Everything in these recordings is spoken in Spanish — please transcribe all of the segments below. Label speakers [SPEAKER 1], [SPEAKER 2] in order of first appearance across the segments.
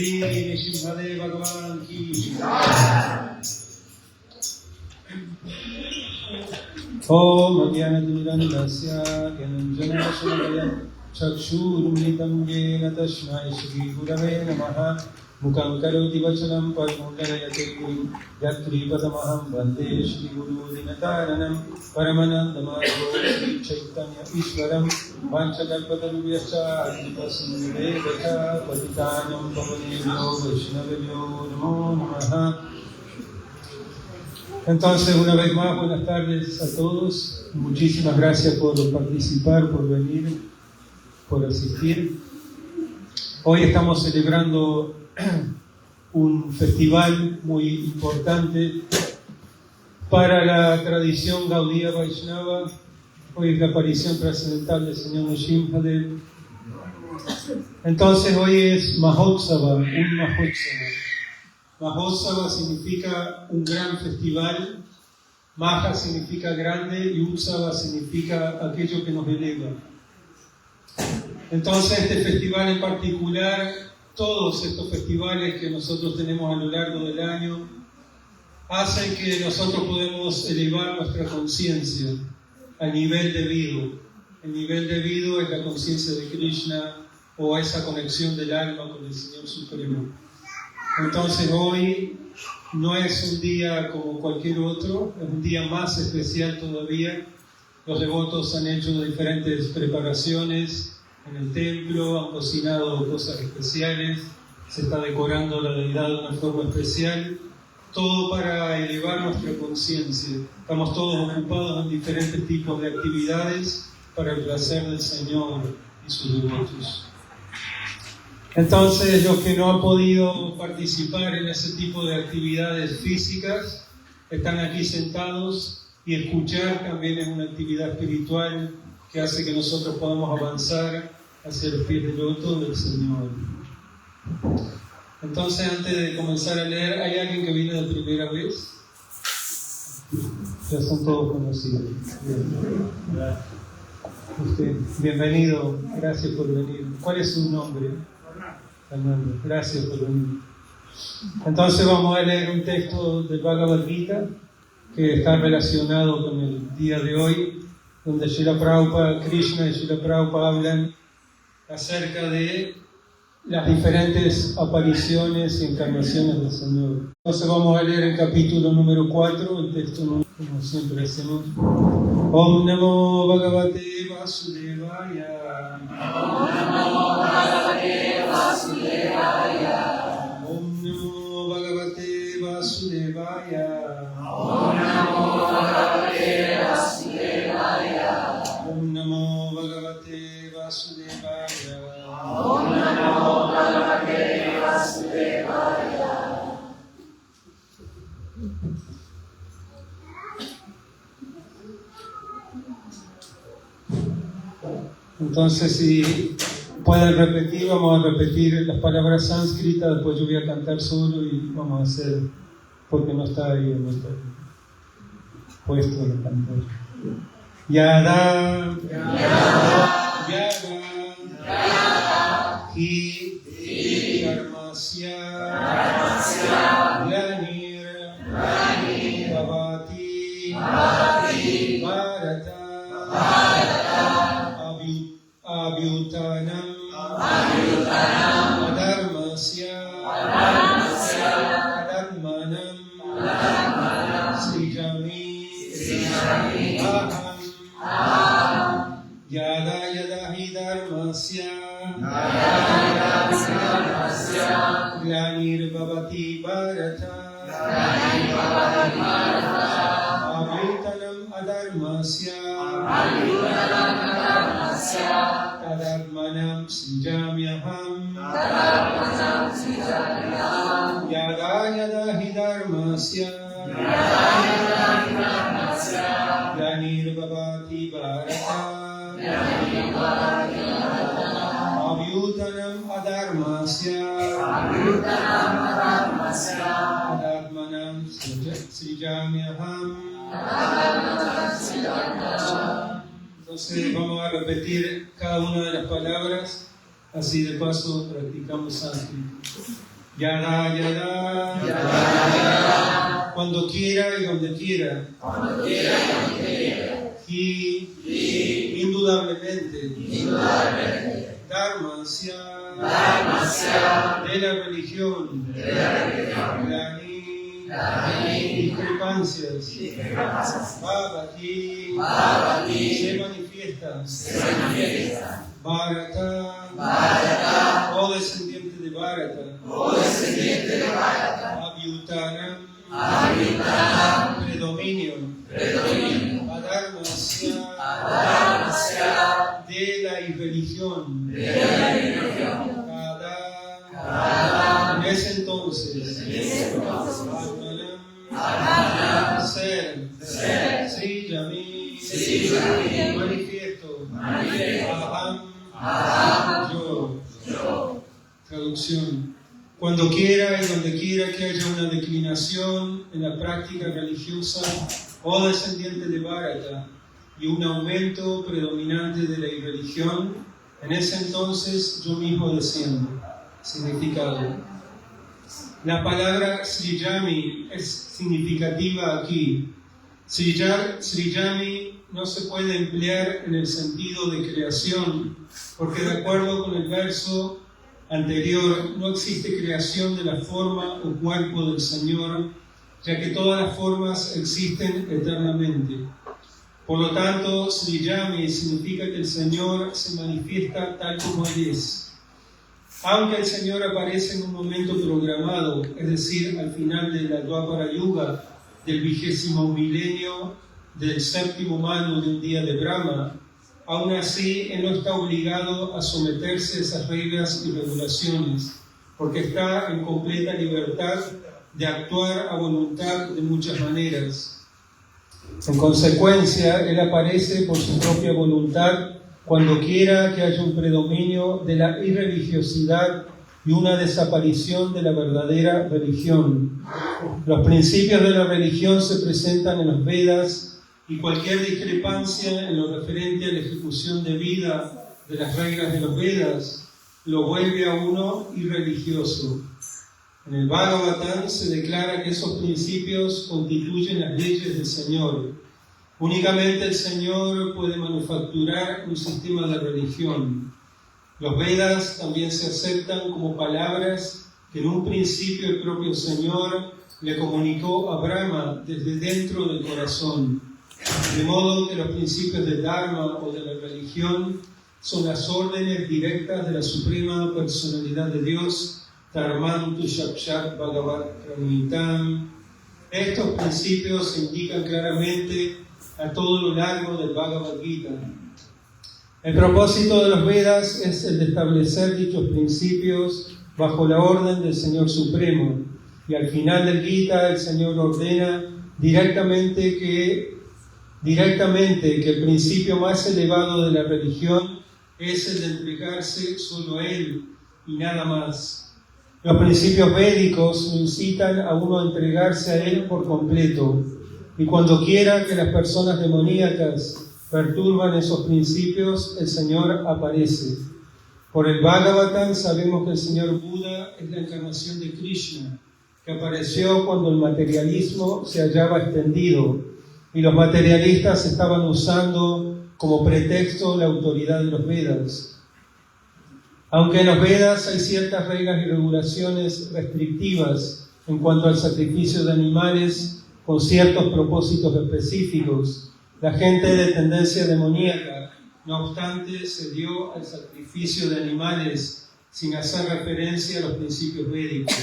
[SPEAKER 1] Shri Nrsimhadev Bhagavan ki Om Ajnana-timirandhasya Gyananjana-shalakaya Chakshurumritam Yena Tasmai Shri Gurave Namaha Mukam Karoti Vachanam Padmularayate Yatri Padamaham Vande Shri Guru Dinataranam Paramanandamadho Shri Chaitanya Ishwaram Vanchakalpatarubhyascha Adhipasindhvedacha Patitanam Pavanebhyo Vaishnavebhyo Namo Namaha. Entonces, una vez más, buenas tardes a todos. Muchísimas gracias por participar, por venir, por asistir. Hoy estamos celebrando un festival muy importante para la tradición Gaudiya Vaishnava. Hoy es la aparición trascendental del Señor Nrsimhadev. Entonces, hoy es Mahotsava, un Mahotsava. Mahotsava significa un gran festival, Maha significa grande y Utsava significa aquello que nos eleva. Entonces este festival en particular, todos estos festivales que nosotros tenemos a lo largo del año, hacen que nosotros podamos elevar nuestra conciencia al nivel debido. El nivel debido es la conciencia de Krishna o esa conexión del alma con el Señor Supremo. Entonces hoy no es un día como cualquier otro, es un día más especial todavía. Los devotos han hecho diferentes preparaciones en el templo, han cocinado cosas especiales, se está decorando la deidad de una forma especial, todo para elevar nuestra conciencia. Estamos todos ocupados en diferentes tipos de actividades para el placer del Señor y sus devotos. Entonces, los que no han podido participar en ese tipo de actividades físicas, están aquí sentados y escuchar también es una actividad espiritual que hace que nosotros podamos avanzar hacia los pies del loto del Señor. Entonces, antes de comenzar a leer, ¿hay alguien que viene de primera vez? Ya son todos conocidos. Bien. Usted, bienvenido, gracias por venir. ¿Cuál es su nombre? Fernando, gracias por venir. Entonces vamos a leer un texto del Bhagavad Gita que está relacionado con el día de hoy, donde Srila Prabhupada, Krishna y Srila Prabhupada hablan acerca de las diferentes apariciones y encarnaciones del Señor. Entonces vamos a leer el capítulo número 4, el texto como siempre hacemos. Om Namo Bhagavate Vasudevaya. Om Namo Bhagavate Vasudevaya. Om Namo Bhagavate Vasudevaya. Om Namo Bhagavate Vasudevaya. Om Namo Bhagavate Vasudevaya. Om Namo Bhagavate Vasudevaya. Entonces, si pueden repetir, vamos a repetir las palabras sánscritas, después yo voy a cantar solo y vamos a hacer, porque no está ahí, no está puesto de cantar. Yada, hi, karmasya, glanir, bhavati, bharata, Abhyutanam adharmasya adharmanam srijami aham yada hi dharmasya glanir bhavati bharata abhyutanam adharmasya Tadatmanam srijamyaham Yada hi dharmasya Glanir bhavati bharata Abhyutanam adharmasya Tadatmanam srijamyaham. Entonces vamos a repetir cada una de las palabras, así de paso practicamos sánscrito. Yada, yada, yada, yada. Cuando quiera y donde quiera. Cuando quiera y donde quiera. Y indudablemente. Indudablemente. Dharmasya. Dharmasya. De la religión. De la religión. Discrepancias. Bhavati. Se manifiesta. Bharata. Oh descendiente de Bharata. Avyutanam. Predominio. Adharmasya. De la irreligión. En ese entonces. Ser. Sriyami. Manifiesto. Aham. Yo. Traducción. Cuando quiera y donde quiera que haya una declinación en la práctica religiosa, oh descendiente de Bharata, y un aumento predominante de la irreligión, en ese entonces yo mismo desciendo. Significado. La palabra Sriyami es significativa aquí. Sriyami no se puede emplear en el sentido de creación, porque de acuerdo con el verso anterior, no existe creación de la forma o cuerpo del Señor, ya que todas las formas existen eternamente. Por lo tanto, Sriyami significa que el Señor se manifiesta tal como Él es. Aunque el Señor aparece en un momento programado, es decir, al final de la Dvapara Yuga, del 20º milenio del 7º año de un día de Brahma, aún así, Él no está obligado a someterse a esas reglas y regulaciones, porque está en completa libertad de actuar a voluntad de muchas maneras. En consecuencia, Él aparece por su propia voluntad cuando quiera que haya un predominio de la irreligiosidad y una desaparición de la verdadera religión. Los principios de la religión se presentan en los Vedas, y cualquier discrepancia en lo referente a la ejecución de vida de las reglas de los Vedas lo vuelve a uno irreligioso. En el Bhagavatam se declara que esos principios constituyen las leyes del Señor. Únicamente el Señor puede manufacturar un sistema de religión. Los Vedas también se aceptan como palabras que en un principio el propio Señor le comunicó a Brahma desde dentro del corazón. De modo que los principios del Dharma o de la religión son las órdenes directas de la Suprema Personalidad de Dios, Dharmantu Shakshat Bhagavat Pranitam. Estos principios se indican claramente a todo lo largo del Bhagavad Gita. El propósito de los Vedas es el de establecer dichos principios bajo la orden del Señor Supremo, y al final del Gita el Señor ordena directamente que el principio más elevado de la religión es el de entregarse solo a Él y nada más. Los principios védicos incitan a uno a entregarse a Él por completo, y cuando quiera que las personas demoníacas perturban esos principios, el Señor aparece. Por el Bhagavatam sabemos que el Señor Buda es la encarnación de Krishna, que apareció cuando el materialismo se hallaba extendido y los materialistas estaban usando como pretexto la autoridad de los Vedas. Aunque en los Vedas hay ciertas reglas y regulaciones restrictivas en cuanto al sacrificio de animales con ciertos propósitos específicos, la gente de tendencia demoníaca, no obstante, se dio al sacrificio de animales sin hacer referencia a los principios védicos.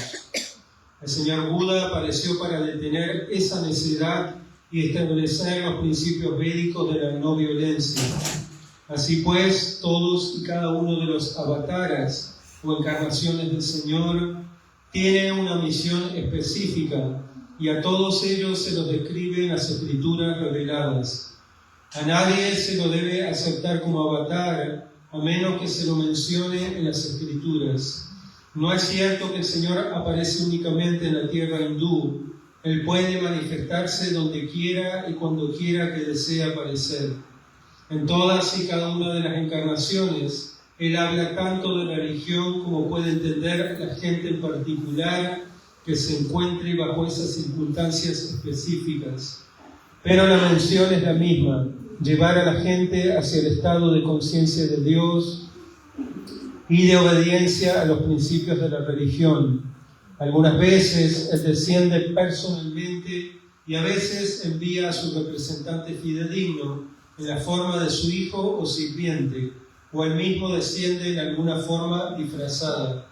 [SPEAKER 1] El Señor Buda apareció para detener esa necedad y establecer los principios védicos de la no violencia. Así pues, todos y cada uno de los avataras o encarnaciones del Señor tiene una misión específica, y a todos ellos se los describe en las escrituras reveladas. A nadie se lo debe aceptar como avatar, a menos que se lo mencione en las escrituras. No es cierto que el Señor aparece únicamente en la tierra hindú. Él puede manifestarse donde quiera y cuando quiera que desee aparecer. En todas y cada una de las encarnaciones, Él habla tanto de religión como puede entender la gente en particular que se encuentre bajo esas circunstancias específicas. Pero la mención es la misma: llevar a la gente hacia el estado de conciencia de Dios y de obediencia a los principios de la religión. Algunas veces Él desciende personalmente y a veces envía a su representante fidedigno en la forma de su hijo o sirviente, o Él mismo desciende en alguna forma disfrazada.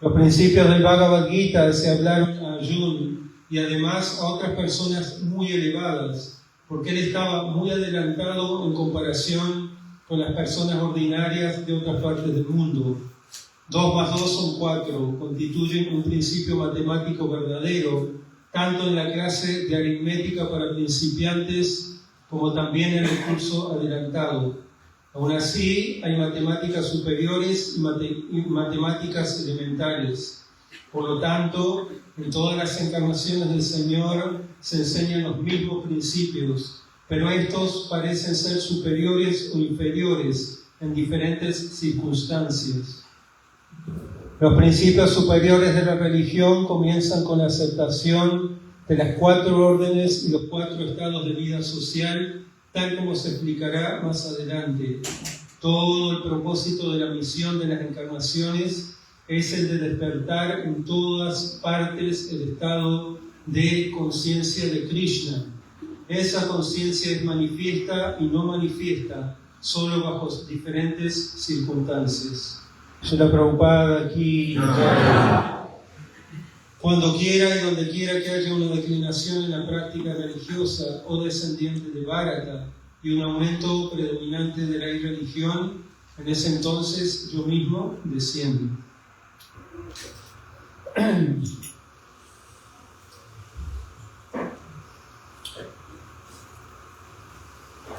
[SPEAKER 1] Los principios del Bhagavad Gita se hablaron a Arjuna y además a otras personas muy elevadas, porque Él estaba muy adelantado en comparación con las personas ordinarias de otras partes del mundo. 2 más 2 son 4, constituyen un principio matemático verdadero, tanto en la clase de aritmética para principiantes como también en el curso adelantado. Aún así, hay matemáticas superiores y matemáticas elementales. Por lo tanto, en todas las encarnaciones del Señor se enseñan los mismos principios, pero estos parecen ser superiores o inferiores en diferentes circunstancias. Los principios superiores de la religión comienzan con la aceptación de las 4 órdenes y los 4 estados de vida social, tal como se explicará más adelante. Todo el propósito de la misión de las encarnaciones es el de despertar en todas partes el estado de conciencia de Krishna. Esa conciencia es manifiesta y no manifiesta, solo bajo diferentes circunstancias. Srila Prabhupada aquí, cuando quiera y donde quiera que haya una declinación en la práctica religiosa o descendiente de Bharata y un aumento predominante de la irreligión, en ese entonces yo mismo desciendo.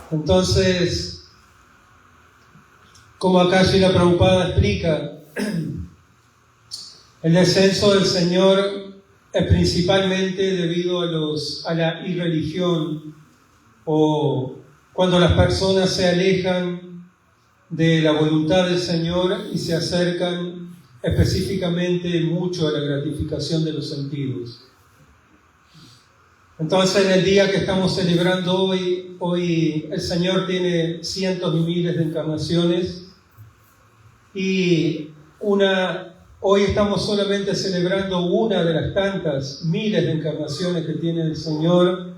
[SPEAKER 1] Entonces, como acá Srila Prabhupada explica, el descenso del Señor es principalmente debido a la irreligión, o cuando las personas se alejan de la voluntad del Señor y se acercan específicamente mucho a la gratificación de los sentidos. Entonces, en el día que estamos celebrando hoy el Señor tiene cientos y miles de encarnaciones y hoy estamos solamente celebrando una de las tantas miles de encarnaciones que tiene el Señor,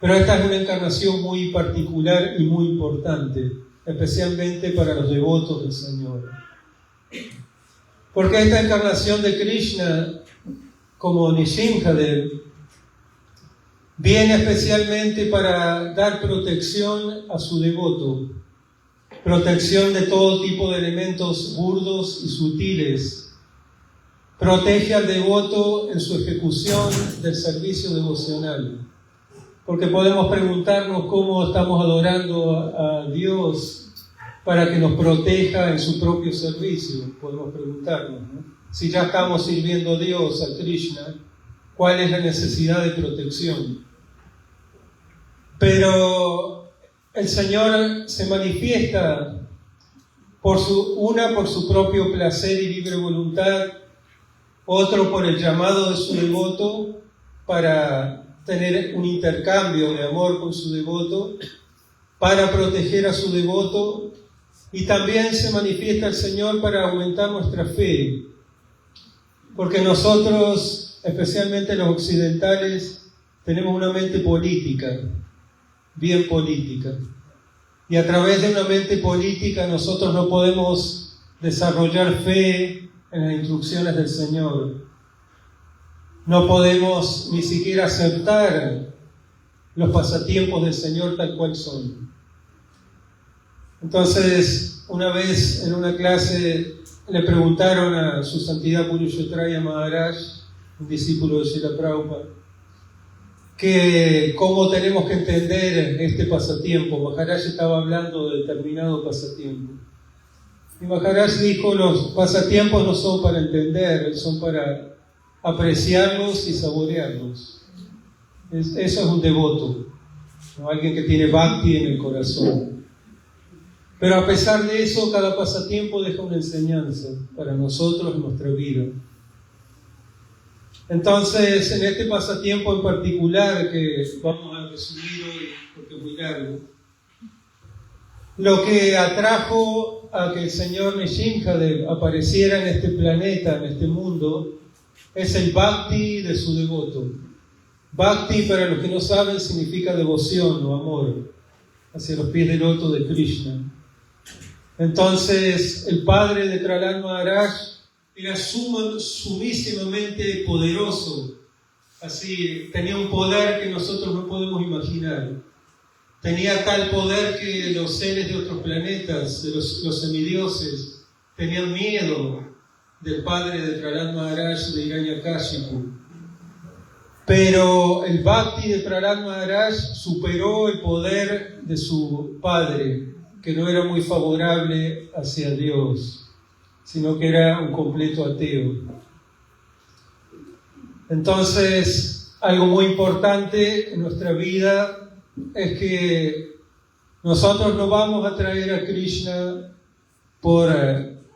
[SPEAKER 1] pero esta es una encarnación muy particular y muy importante, especialmente para los devotos del Señor. Porque esta encarnación de Krishna, como Nrsimhadev, viene especialmente para dar protección a su devoto, protección de todo tipo de elementos burdos y sutiles. Protege al devoto en su ejecución del servicio devocional. Porque podemos preguntarnos cómo estamos adorando a Dios para que nos proteja en su propio servicio. Podemos preguntarnos, ¿no? Si ya estamos sirviendo a Dios, a Krishna, ¿cuál es la necesidad de protección? Pero el Señor se manifiesta por su propio placer y libre voluntad, otro por el llamado de su devoto para tener un intercambio de amor con su devoto, para proteger a su devoto, y también se manifiesta el Señor para aumentar nuestra fe, porque nosotros, especialmente los occidentales, tenemos una mente política, bien política, y a través de una mente política nosotros no podemos desarrollar fe en las instrucciones del Señor. No podemos ni siquiera aceptar los pasatiempos del Señor tal cual son. Entonces, una vez en una clase le preguntaron a su santidad Purushottaya Maharaj, un discípulo de Srila Prabhupada, que cómo tenemos que entender este pasatiempo. Maharaj estaba hablando de determinado pasatiempo. Y Maharaj dijo, los pasatiempos no son para entender, son para apreciarlos y saborearlos. Eso es un devoto, ¿no? Alguien que tiene bhakti en el corazón. Pero a pesar de eso, cada pasatiempo deja una enseñanza para nosotros en nuestra vida. Entonces, en este pasatiempo en particular, que vamos a resumir hoy porque es muy largo, lo que atrajo a que el señor Nrsimhadev apareciera en este planeta, en este mundo, es el bhakti de su devoto. Bhakti, para los que no saben, significa devoción o amor hacia los pies del loto de Krishna. Entonces, el padre de Prahlad Maharaj era sumísimamente poderoso. Así, tenía un poder que nosotros no podemos imaginar. Tenía tal poder que los seres de otros planetas, de los semidioses, tenían miedo del padre de Prahlad Maharaj, de Hiranyakashipu. Pero el bhakti de Prahlad Maharaj superó el poder de su padre, que no era muy favorable hacia Dios, sino que era un completo ateo. Entonces, algo muy importante en nuestra vida es que nosotros no vamos a traer a Krishna por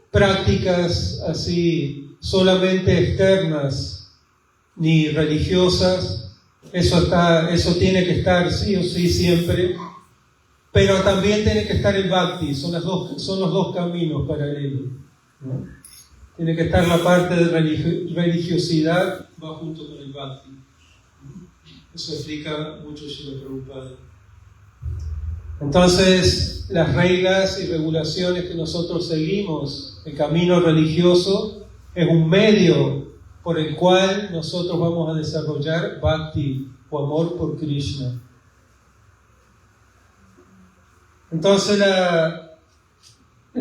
[SPEAKER 1] prácticas así solamente externas ni religiosas. Eso tiene que estar sí o sí siempre. Pero también tiene que estar el bhakti, son los dos caminos paralelos, ¿no? Tiene que estar la parte de religiosidad, va junto con el bhakti. Eso explica mucho Srila Prabhupada. Entonces, las reglas y regulaciones que nosotros seguimos, el camino religioso, es un medio por el cual nosotros vamos a desarrollar bhakti o amor por Krishna. Entonces la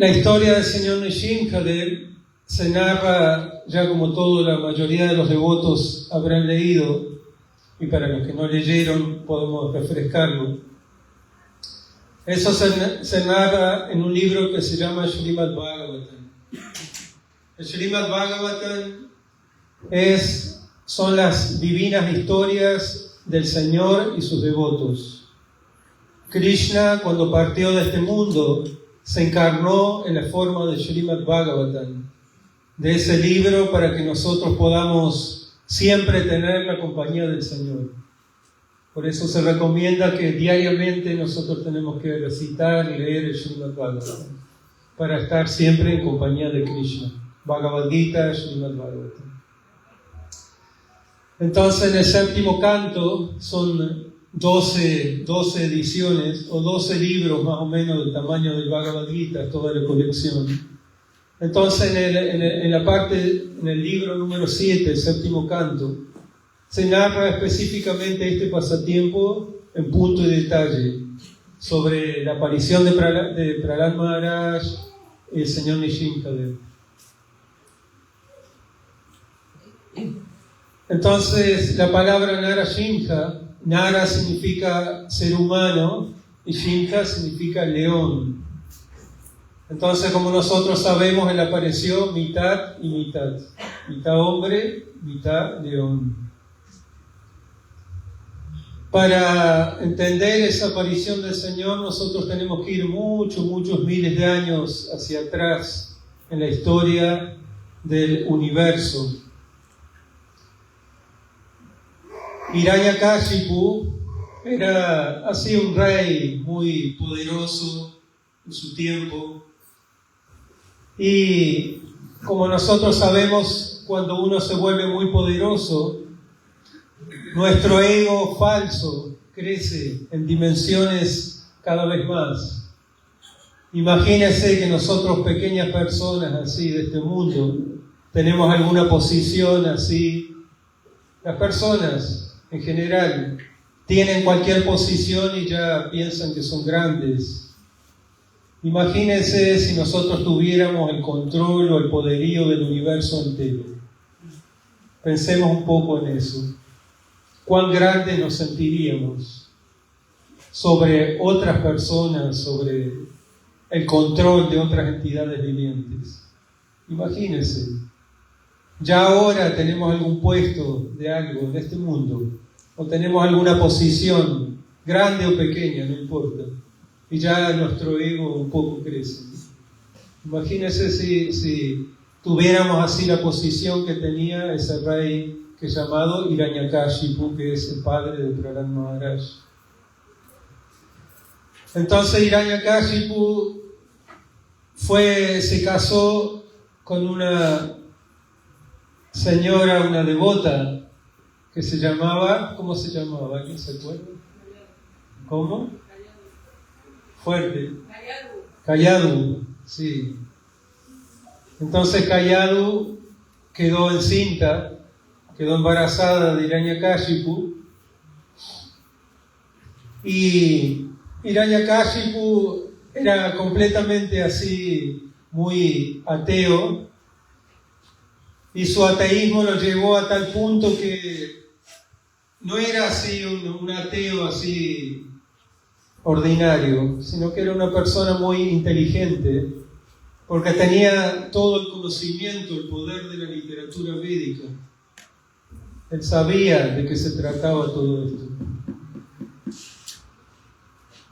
[SPEAKER 1] historia del señor Nrsimhadev se narra, ya como toda la mayoría de los devotos habrán leído, y para los que no leyeron podemos refrescarlo. Eso se narra en un libro que se llama Srimad Bhagavatam. El Srimad Bhagavatam son las divinas historias del Señor y sus devotos. Krishna, cuando partió de este mundo, se encarnó en la forma de Srimad Bhagavatam, de ese libro, para que nosotros podamos siempre tener la compañía del Señor. Por eso se recomienda que diariamente nosotros tenemos que recitar y leer el Srimad Bhagavatam, para estar siempre en compañía de Krishna. Bhagavad Gita, Srimad Bhagavatam. Entonces, en el séptimo canto son 12 ediciones o 12 libros más o menos del tamaño del Bhagavad Gita, toda la colección. Entonces en el libro número 7, el séptimo canto, se narra específicamente este pasatiempo en punto y detalle sobre la aparición de Prahlad Maharaj y el señor Nrsimhadev. Entonces la palabra Narasimha, Nara significa ser humano y Simha significa león. Entonces, como nosotros sabemos, él apareció mitad y mitad. Mitad hombre, mitad león. Para entender esa aparición del Señor, nosotros tenemos que ir muchos miles de años hacia atrás en la historia del universo. Hiranyakashipu era así un rey muy poderoso en su tiempo, y como nosotros sabemos, cuando uno se vuelve muy poderoso, nuestro ego falso crece en dimensiones cada vez más. Imagínense que nosotros, pequeñas personas así de este mundo, tenemos alguna posición así. Las personas en general tienen cualquier posición y ya piensan que son grandes. Imagínense si nosotros tuviéramos el control o el poderío del universo entero. Pensemos un poco en eso. ¿Cuán grandes nos sentiríamos sobre otras personas, sobre el control de otras entidades vivientes? Imagínense. Ya ahora tenemos algún puesto de algo en este mundo, o tenemos alguna posición, grande o pequeña, no importa. y ya nuestro ego un poco crece. Imagínense si tuviéramos así la posición que tenía ese rey que es llamado Hiranyakashipu, que es el padre de Prahlad Maharaj. Entonces Hiranyakashipu se casó con una señora, una devota, que se llamaba, ¿cómo se llamaba? ¿Quién se acuerda? ¿Cómo? Fuerte. Kayadu, sí. Entonces Kayadu quedó encinta, quedó embarazada de Hiranyakashipu, y Hiranyakashipu era completamente así, muy ateo, y su ateísmo lo llevó a tal punto que no era así un ateo así ordinario, sino que era una persona muy inteligente, porque tenía todo el conocimiento, el poder de la literatura védica. Él sabía de qué se trataba todo esto.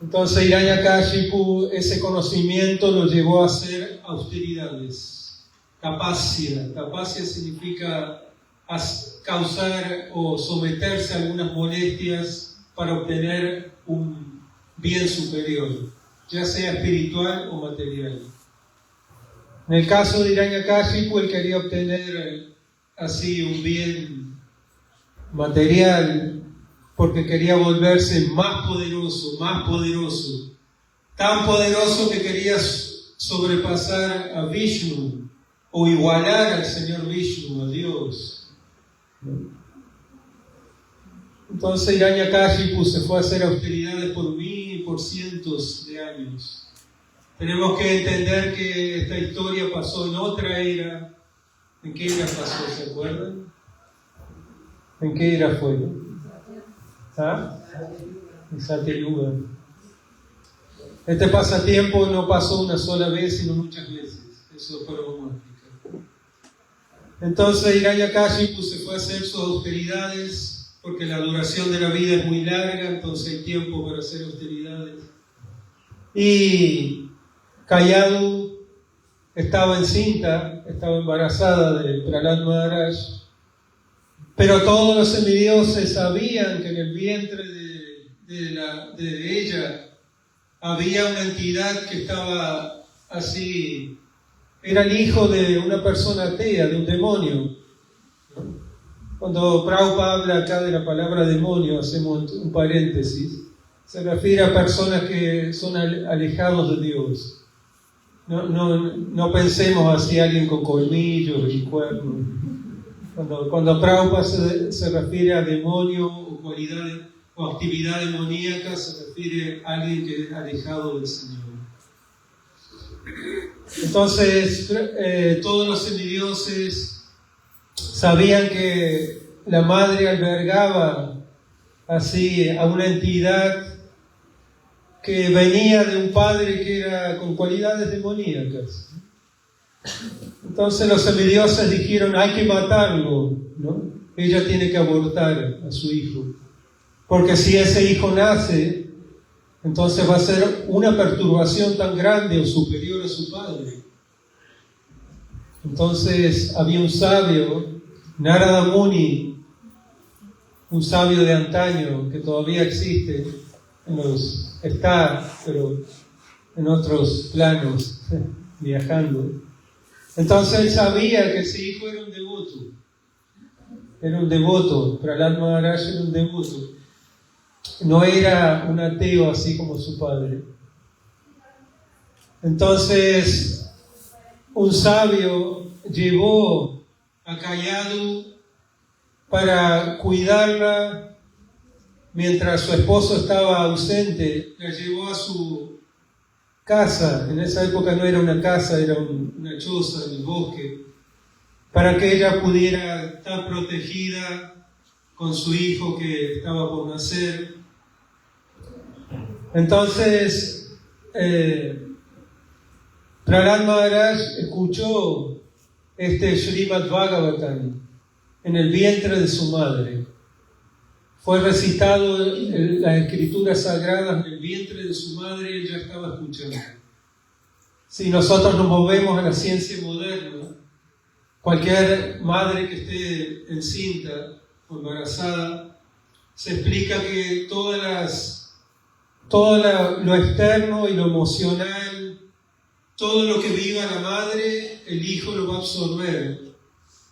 [SPEAKER 1] Entonces Hiranyakashipu, ese conocimiento lo llevó a hacer austeridades. Tapasya significa causar o someterse a algunas molestias para obtener un bien superior, ya sea espiritual o material. En el caso de Hiranyakashipu, él quería obtener así un bien material porque quería volverse más poderoso, tan poderoso que quería sobrepasar a Vishnu o igualar al Señor Vishnu, a Dios. Entonces Hiranyakashipu se fue a hacer austeridades por 1000 y por cientos de años. Tenemos que entender que esta historia pasó en otra era. ¿En qué era pasó? ¿Se acuerdan? ¿En qué era fue? ¿Ah? En Satyayuga. Este pasatiempo no pasó una sola vez, sino muchas veces. Eso después lo vamos a explicar. Entonces Hiranyakashipu se fue a hacer sus austeridades, porque la duración de la vida es muy larga, entonces hay tiempo para hacer austeridades. Y Kayadu estaba encinta, estaba embarazada de Prahlad Maharaj, pero todos los semidioses sabían que en el vientre de ella había una entidad que estaba así, era el hijo de una persona atea, de un demonio. Cuando Prabhupada habla acá de la palabra demonio, hacemos un paréntesis, se refiere a personas que son alejados de Dios. No pensemos así alguien con colmillos y cuernos. Cuando Prabhupada se refiere a demonio o cualidades o actividad demoníaca, se refiere a alguien que es alejado del Señor. Entonces, todos los semidioses sabían que la madre albergaba así a una entidad que venía de un padre que era con cualidades demoníacas. Entonces los semidioses dijeron, hay que matarlo, ¿no? Ella tiene que abortar a su hijo, porque si ese hijo nace, entonces va a ser una perturbación tan grande o superior a su padre. Entonces había un sabio, Narada Muni, un sabio de antaño que todavía existe, está, pero en otros planos, viajando. Entonces él sabía que ese hijo era un devoto, Prahlad Maharaj era un devoto, no era un ateo así como su padre. Entonces un sabio llevó a Kayadu para cuidarla mientras su esposo estaba ausente. La llevó a su casa. En esa época no era una casa, era una choza en el bosque, para que ella pudiera estar protegida con su hijo que estaba por nacer. Entonces Prahlad Maharaj escuchó este Srimad Bhagavatam en el vientre de su madre. fue recitado las escrituras sagradas en el vientre de su madre, él ya estaba escuchando. Si nosotros nos movemos a la ciencia moderna, cualquier madre que esté encinta o embarazada, se explica que todo lo externo y lo emocional, todo lo que viva la madre, el hijo lo va a absorber.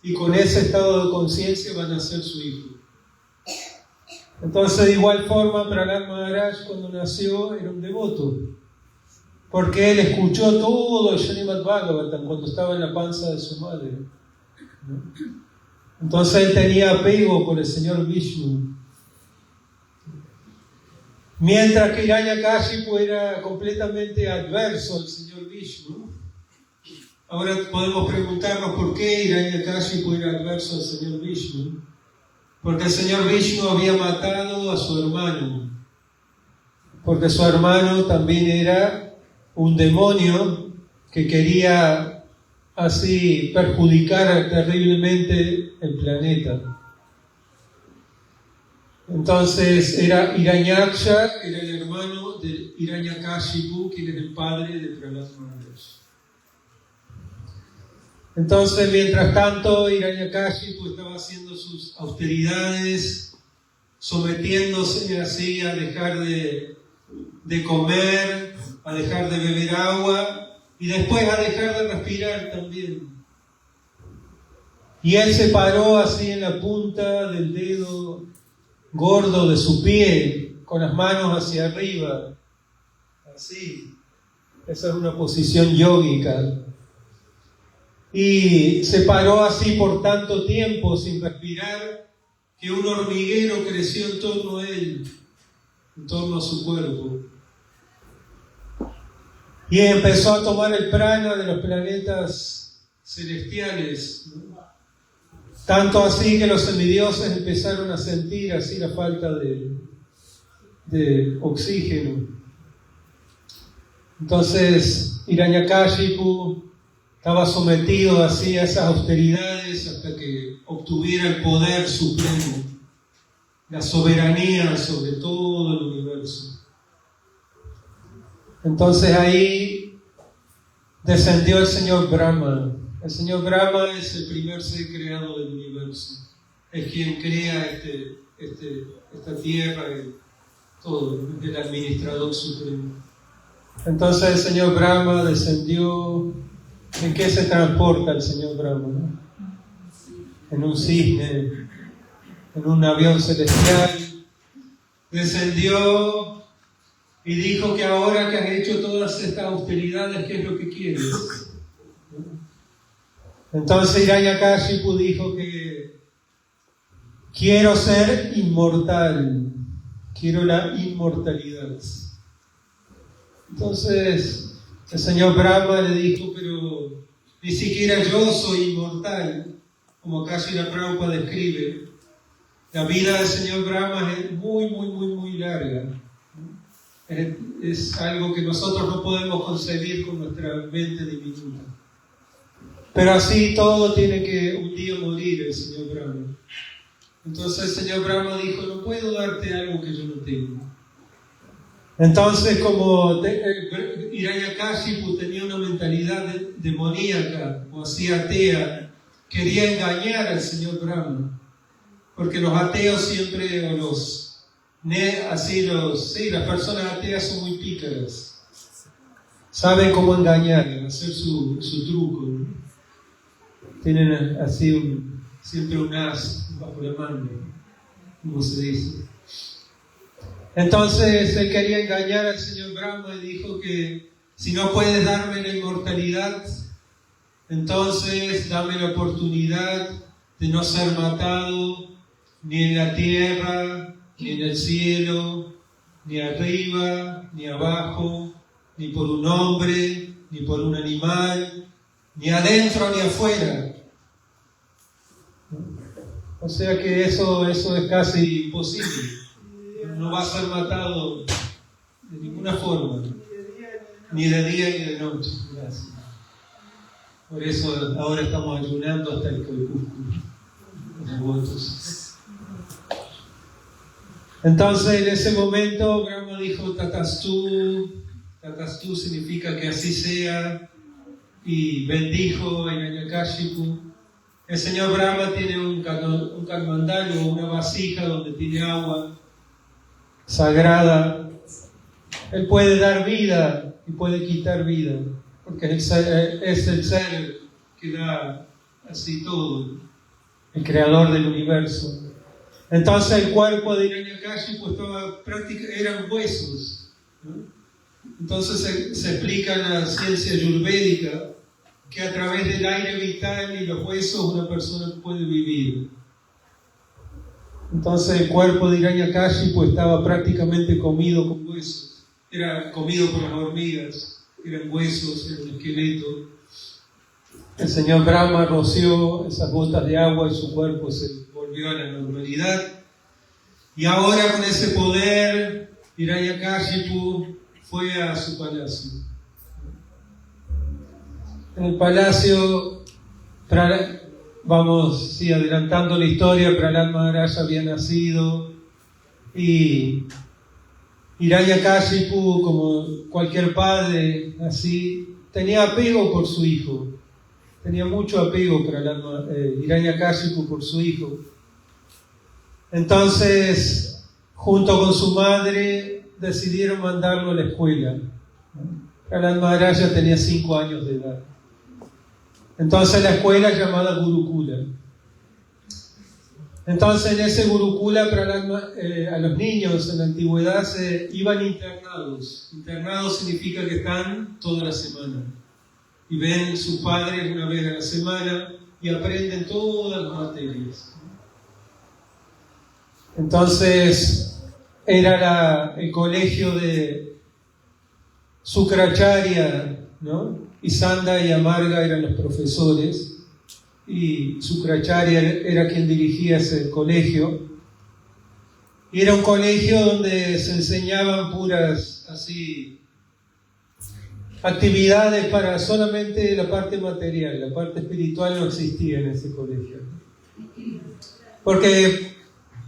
[SPEAKER 1] Y con ese estado de conciencia va a nacer su hijo. Entonces, de igual forma, Prahlad Maharaj, cuando nació, era un devoto. Porque él escuchó todo el Srimad Bhagavatam cuando estaba en la panza de su madre. Entonces, él tenía apego por el Señor Vishnu. Mientras que Hiranyakashipu era completamente adverso al Señor Vishnu. Ahora podemos preguntarnos por qué Hiranyakashipu era adverso al Señor Vishnu. Porque el Señor Vishnu había matado a su hermano. Porque su hermano también era un demonio que quería así perjudicar terriblemente el planeta. Entonces era Hiranyaksha, era el hermano de Hiranyakashipu, quien es el padre de Prahlad Maharaj. Entonces, mientras tanto, Hiranyakashipu estaba haciendo sus austeridades, sometiéndose así a dejar de comer, a dejar de beber agua y después a dejar de respirar también. Y él se paró así en la punta del dedo gordo de su pie, con las manos hacia arriba, así. Esa es una posición yógica. Y se paró así por tanto tiempo sin respirar que un hormiguero creció en torno a él, en torno a su cuerpo. Y empezó a tomar el prana de los planetas celestiales, ¿no? Tanto así que los semidioses empezaron a sentir así la falta de oxígeno. Entonces Hiranyakashipu estaba sometido así a esas austeridades hasta que obtuviera el poder supremo, la soberanía sobre todo el universo. Entonces ahí descendió el señor Brahma. El señor Brahma es el primer ser creado del universo. Es quien crea esta tierra y todo, es el administrador supremo. Entonces el señor Brahma descendió. ¿En qué se transporta el señor Brahma? ¿No? En un cisne, en un avión celestial. Descendió y dijo que ahora que has hecho todas estas austeridades, ¿qué es lo que quieres? Entonces Hiranyakashipu dijo que quiero ser inmortal, quiero la inmortalidad. Entonces el señor Brahma le dijo, pero ni siquiera yo soy inmortal, como acá Srila Prabhupada describe. La vida del señor Brahma es muy larga. Es algo que nosotros no podemos concebir con nuestra mente diminuta. Pero así todo tiene que un día morir el señor Brahma. Entonces el señor Brahma dijo, no puedo darte algo que yo no tengo. Entonces, como Hiranyakashipu tenía una mentalidad demoníaca o así atea, quería engañar al señor Brahma, porque los ateos siempre, las personas ateas son muy pícaras, saben cómo engañar, hacer su truco, ¿no? Tienen así siempre un as bajo la mano, como se dice. Entonces él quería engañar al señor Brahma y dijo que si no puedes darme la inmortalidad, entonces dame la oportunidad de no ser matado ni en la tierra, ni en el cielo, ni arriba, ni abajo, ni por un hombre, ni por un animal, ni adentro ni afuera. O sea que eso es casi imposible. No va a ser matado de ninguna forma, ni de día ni de noche. Gracias. Por eso ahora estamos ayunando hasta el crepúsculo, los devotos. Entonces en ese momento Brahma dijo Tatastu. Tatastu significa que así sea, y bendijo a Hiranyakashipu. El señor Brahma tiene un kalmandalu, una vasija donde tiene agua sagrada. Él puede dar vida y puede quitar vida, porque es el ser que da así todo, el creador del universo. Entonces el cuerpo de Hiranyakashipu eran huesos, ¿no? Entonces se explica en la ciencia ayurvédica que a través del aire vital y los huesos una persona puede vivir. Entonces el cuerpo de Hiranyakashipu estaba prácticamente comido con huesos. Era comido por las hormigas, eran huesos, era un esqueleto. El señor Brahma roció esas gotas de agua y su cuerpo se volvió a la normalidad. Y ahora con ese poder, Hiranyakashipu fue a su palacio. En el palacio, vamos adelantando la historia, Prahlad Maharaj había nacido y Hiranyakashipu, como cualquier padre así, tenía apego por su hijo. Tenía mucho apego Hiranyakashipu por su hijo. Entonces, junto con su madre, decidieron mandarlo a la escuela. Prahlad Maharaj ya tenía 5 años de edad. Entonces la escuela llamada Gurukula. Entonces en ese Gurukula a los niños en la antigüedad se iban internados. Internados significa que están toda la semana. Y ven sus padres una vez a la semana y aprenden todas las materias. Entonces era el colegio de Sukracharya, ¿no? Y Sanda y Amarga eran los profesores, y Sukracharya era quien dirigía ese colegio. Y era un colegio donde se enseñaban puras así actividades para solamente la parte material, la parte espiritual no existía en ese colegio. Porque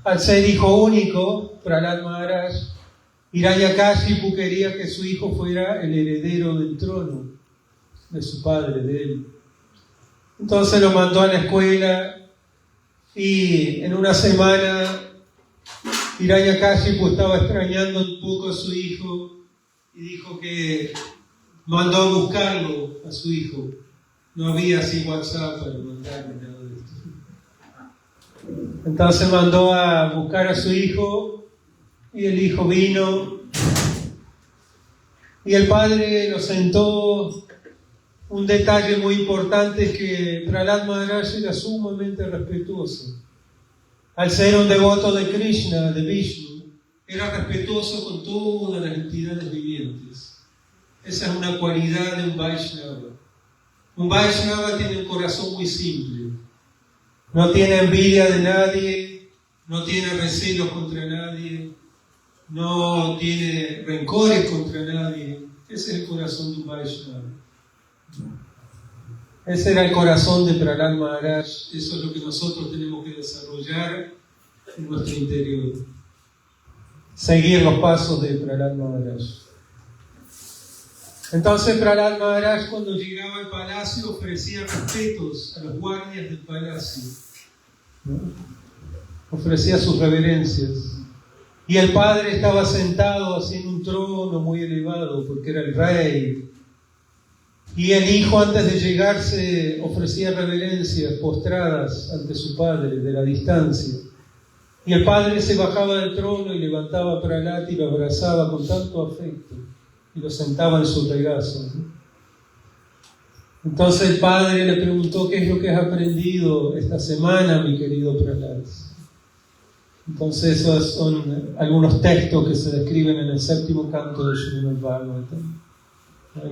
[SPEAKER 1] al ser hijo único, Prahlad Maharaj, Hiranyakashipu quería que su hijo fuera el heredero del trono de su padre, de él. Entonces lo mandó a la escuela y en una semana Hiranyakashipu estaba extrañando un poco a su hijo y dijo que mandó a buscarlo a su hijo. No había así WhatsApp para mandarle nada de esto. Entonces mandó a buscar a su hijo y el hijo vino y el padre lo sentó. Un detalle muy importante es que Prahlad Maharaj era sumamente respetuoso. Al ser un devoto de Krishna, de Vishnu, era respetuoso con todas las entidades vivientes. Esa es una cualidad de un Vaishnava. Un Vaishnava tiene un corazón muy simple. No tiene envidia de nadie, no tiene recelos contra nadie, no tiene rencores contra nadie. Ese es el corazón de un Vaishnava. Ese era el corazón de Prahlad Maharaj. Eso es lo que nosotros tenemos que desarrollar en nuestro interior. Seguir los pasos de Prahlad Maharaj. Entonces Prahlad Maharaj, cuando llegaba al palacio, ofrecía respetos a los guardias del palacio, ¿no? Ofrecía sus reverencias. Y el padre estaba sentado así en un trono muy elevado, porque era el rey. Y el hijo, antes de llegar, se ofrecía reverencias postradas ante su padre, de la distancia. Y el padre se bajaba del trono y levantaba a Prahlad y lo abrazaba con tanto afecto y lo sentaba en su regazo. Entonces el padre le preguntó: ¿qué es lo que has aprendido esta semana, mi querido Prahlad? Entonces esos son algunos textos que se describen en el 7º canto de Srimad Bhagavatam.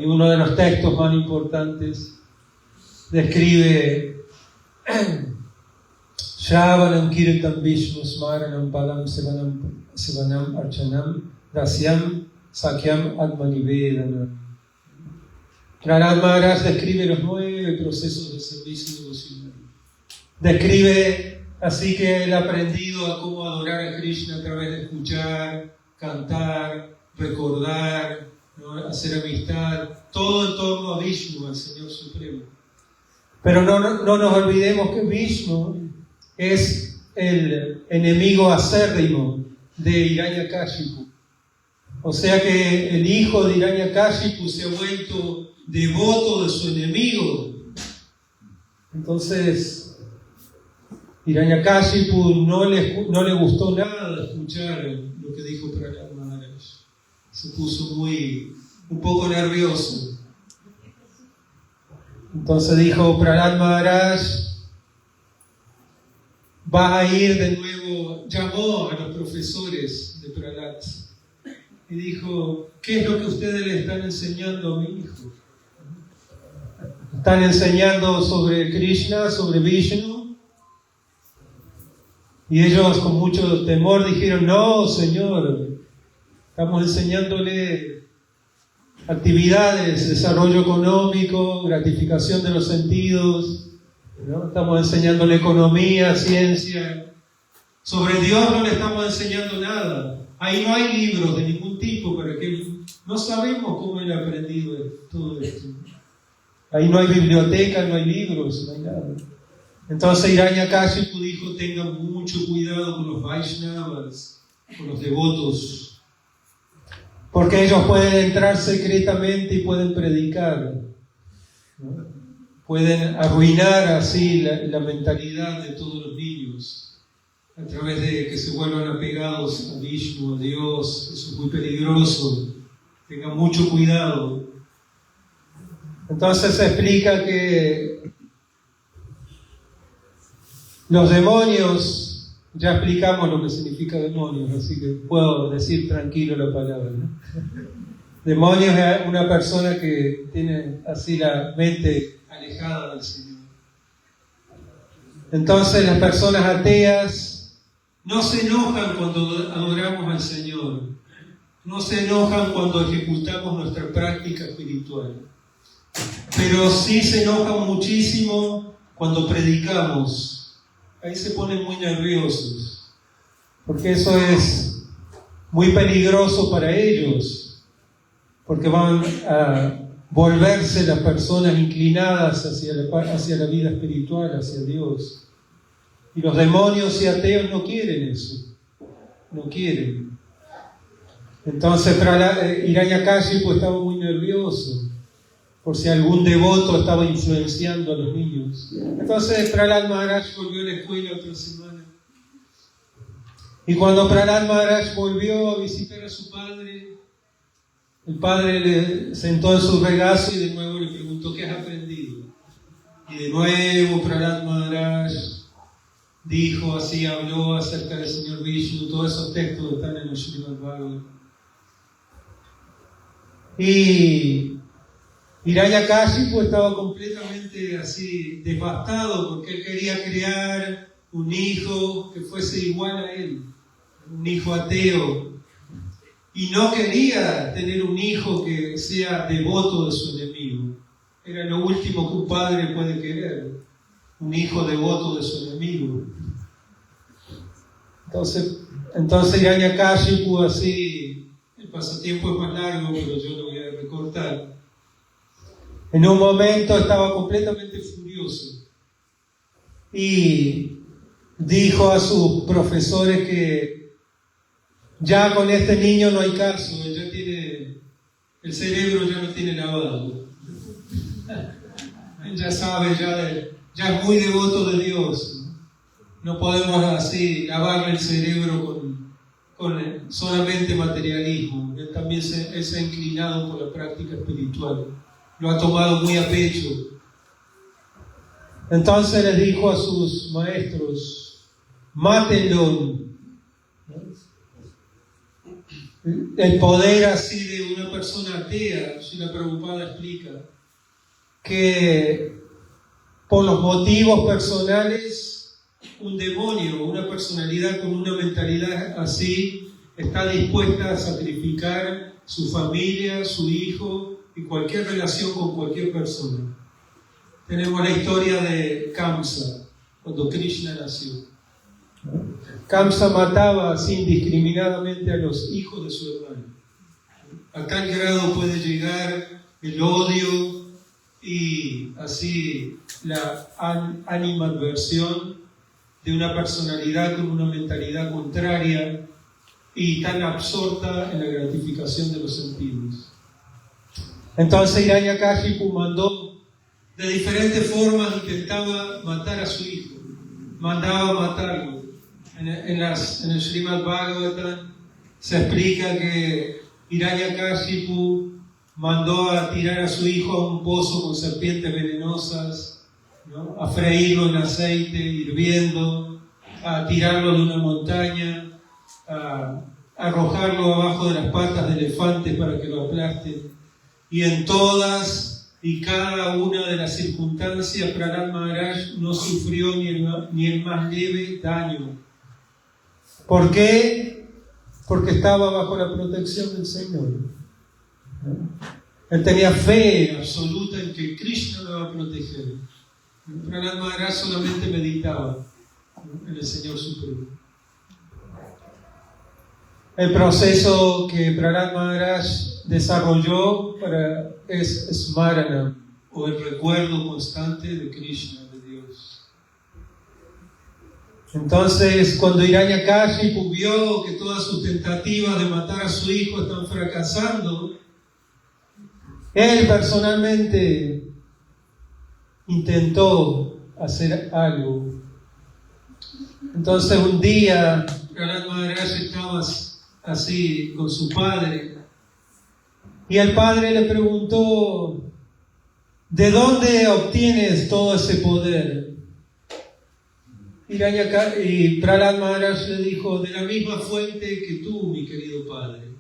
[SPEAKER 1] Y uno de los textos más importantes describe Shravanam Kirtan Vishnu Smaranam Padam Sevanam Archanam Rasyam Sakyam Atmanivedanam. Prahlad Maharaj describe los 9 procesos de servicio devocional. Describe Así que él ha aprendido a cómo adorar a Krishna a través de escuchar, cantar, recordar, ¿no? Hacer amistad, todo en torno a Vishnu, al Señor Supremo. Pero no nos olvidemos que Vishnu es el enemigo acérrimo de Hiranyakashipu. O sea que el hijo de Hiranyakashipu se ha vuelto devoto de su enemigo. Entonces, Hiranyakashipu no le gustó nada escuchar lo que dijo Prahlad Maharaj. Se puso un poco nervioso. Entonces dijo Prahlad Maharaj, vas a ir de nuevo, llamó a los profesores de Prahlad y dijo, ¿qué es lo que ustedes le están enseñando a mi hijo? Están enseñando sobre Krishna, sobre Vishnu, y ellos con mucho temor dijeron, no, Señor, estamos enseñándole actividades, desarrollo económico, gratificación de los sentidos, ¿no? Estamos enseñándole economía, ciencia. Sobre Dios no le estamos enseñando nada. Ahí no hay libros de ningún tipo para que no sabemos cómo él ha aprendido todo esto. Ahí no hay biblioteca, no hay libros, no hay nada. Entonces Hiranyakashipu dijo, tengan mucho cuidado con los Vaishnavas, con los devotos, porque ellos pueden entrar secretamente y pueden predicar, ¿no? Pueden arruinar así la mentalidad de todos los niños a través de que se vuelvan apegados a Vishnu, a Dios. Eso es muy peligroso. Tengan mucho cuidado. Entonces se explica que los demonios, ya explicamos lo que significa demonios, así que puedo decir tranquilo la palabra, ¿no? Demonios es una persona que tiene así la mente alejada del Señor. Entonces las personas ateas no se enojan cuando adoramos al Señor, no se enojan cuando ejecutamos nuestra práctica espiritual, pero sí se enojan muchísimo cuando predicamos. Ahí se ponen muy nerviosos, porque eso es muy peligroso para ellos, porque van a volverse las personas inclinadas hacia la vida espiritual, hacia Dios. Y los demonios y ateos no quieren eso, no quieren. Entonces Hiranyakashipu estaba muy nervioso, por si algún devoto estaba influenciando a los niños. Entonces Prahlad Maharaj volvió a la escuela otra semana. Y cuando Prahlad Maharaj volvió a visitar a su padre, el padre le sentó en su regazo y de nuevo le preguntó, ¿qué has aprendido? Y de nuevo Prahlad Maharaj dijo así, habló acerca del Señor Vishnu, todos esos textos están en el Srimad Bhagavatam. Y Hiranyakashipu estaba completamente así devastado porque él quería crear un hijo que fuese igual a él, un hijo ateo, y no quería tener un hijo que sea devoto de su enemigo. Era lo último que un padre puede querer, un hijo devoto de su enemigo. Entonces Hiranyakashipu así, el pasatiempo es más largo, pero yo lo voy a recortar. En un momento estaba completamente furioso y dijo a sus profesores que ya con este niño no hay caso, el cerebro ya no tiene lavado. Él ya sabe, ya es muy devoto de Dios. No podemos así lavarle el cerebro con solamente materialismo. Él también se ha inclinado por la práctica espiritual. Lo ha tomado muy a pecho. Entonces les dijo a sus maestros, mátenlo. El poder así de una persona atea, Srila Prabhupada explica que por los motivos personales, un demonio, una personalidad con una mentalidad así, está dispuesta a sacrificar su familia, su hijo, y cualquier relación con cualquier persona. Tenemos la historia de Kamsa, cuando Krishna nació. Kamsa mataba así indiscriminadamente a los hijos de su hermano. A tal grado puede llegar el odio y así la animadversión de una personalidad con una mentalidad contraria y tan absorta en la gratificación de los sentidos. Entonces Hiranyakashipu mandó, de diferentes formas intentaba matar a su hijo, mandaba matarlo. En el Srimad Bhagavatam se explica que Hiranyakashipu mandó a tirar a su hijo a un pozo con serpientes venenosas, ¿no? A freírlo en aceite hirviendo, a tirarlo de una montaña, a arrojarlo abajo de las patas de elefantes para que lo aplasten. Y en todas y cada una de las circunstancias, Prahlad Maharaj no sufrió ni el más leve daño. ¿Por qué? Porque estaba bajo la protección del Señor. Él tenía fe absoluta en que Krishna lo va a proteger. Prahlad Maharaj solamente meditaba en el Señor Supremo. El proceso que Prahlad Maharaj desarrolló es Smarana, o el recuerdo constante de Krishna, de Dios. Entonces, cuando Hiranyakashipu vio que todas sus tentativas de matar a su hijo están fracasando, él personalmente intentó hacer algo. Entonces un día Prahlad Maharaj estaba así con su padre y el padre le preguntó: ¿de dónde obtienes todo ese poder? Y Prahlad Maharaj le dijo: de la misma fuente que tú, mi querido padre.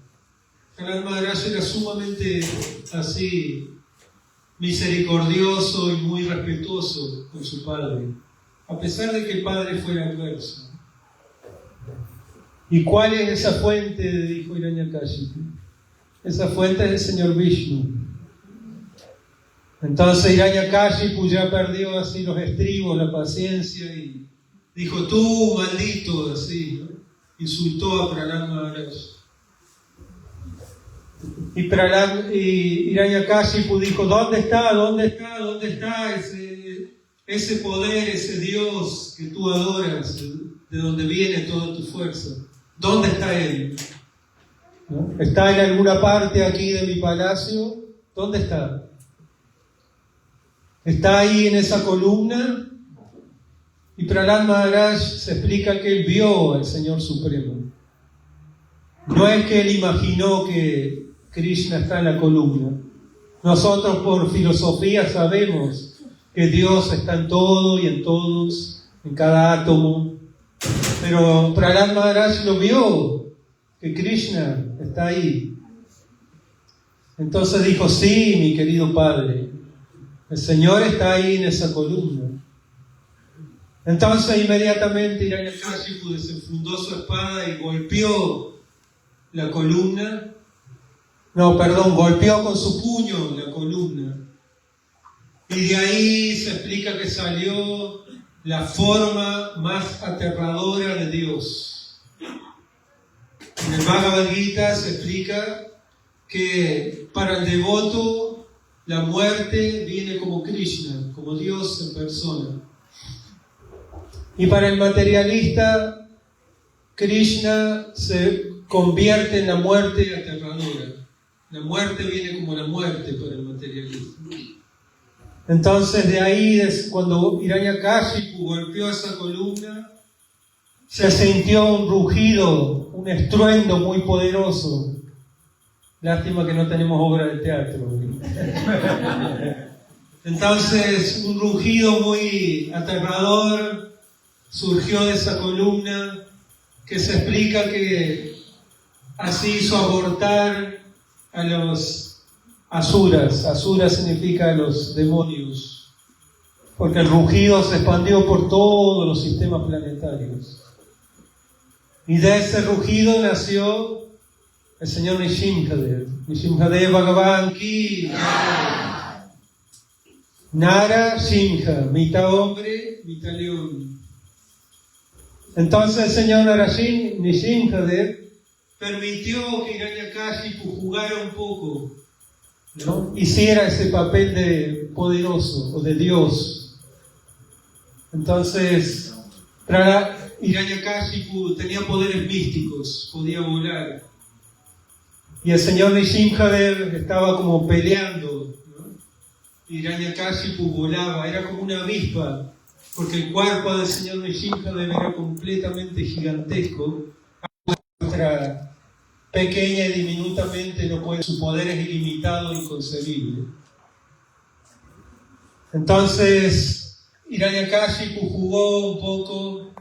[SPEAKER 1] Prahlad Maharaj era sumamente así misericordioso y muy respetuoso con su padre, a pesar de que el padre fuera adverso. ¿Y cuál es esa fuente?, dijo Hiranyakashipu. Esa fuente es el señor Vishnu. Entonces Hiranyakashipu ya perdió así los estribos, la paciencia, y dijo: tú, maldito, así, ¿no? Insultó a Prahlad Maharaj. Y Hiranyakashipu dijo: ¿dónde está ese poder, ese Dios que tú adoras, de donde viene toda tu fuerza? ¿Dónde está Él? ¿No? ¿Está en alguna parte aquí de mi palacio? ¿Dónde está? ¿Está ahí en esa columna? Y Prahlad Maharaj se explica que él vio al Señor Supremo. No es que él imaginó que Krishna está en la columna. Nosotros por filosofía sabemos que Dios está en todo y en todos, en cada átomo. Pero Prahlad Maharaj lo vio, que Krishna está ahí. Entonces dijo: sí, mi querido padre, el Señor está ahí en esa columna. Entonces inmediatamente Hiranyakashipu desenfundó su espada y golpeó la columna. Golpeó con su puño la columna. Y de ahí se explica que salió la forma más aterradora de Dios. En el Bhagavad Gita se explica que para el devoto la muerte viene como Krishna, como Dios en persona. Y para el materialista, Krishna se convierte en la muerte aterradora. La muerte viene como la muerte para el materialista. Entonces de ahí, cuando Hiranyakashipu golpeó esa columna, se sintió un rugido, un estruendo muy poderoso. Lástima que no tenemos obra de teatro. Entonces un rugido muy aterrador surgió de esa columna, que se explica que así hizo abortar a los asuras. Asura significa los demonios, porque el rugido se expandió por todos los sistemas planetarios. Y de ese rugido nació el señor Nrisimhadev. Nrisimhadev Bhagavan ki Nara Simha, mitad hombre, mitad león. Entonces el señor Nrsimhadev permitió que Hiranyakashipu jugara un poco, ¿no? Hiciera ese papel de poderoso o de Dios. Entonces, Hiranyakashipu tenía poderes místicos, podía volar. Y el señor Nrsimhadev estaba como peleando, ¿no? Hiranyakashipu volaba, era como una avispa, porque el cuerpo del señor Nrsimhadev era completamente gigantesco. Nuestra pequeña y diminutamente no puede, su poder es ilimitado e inconcebible. Entonces, Hiranyakashipu jugó un poco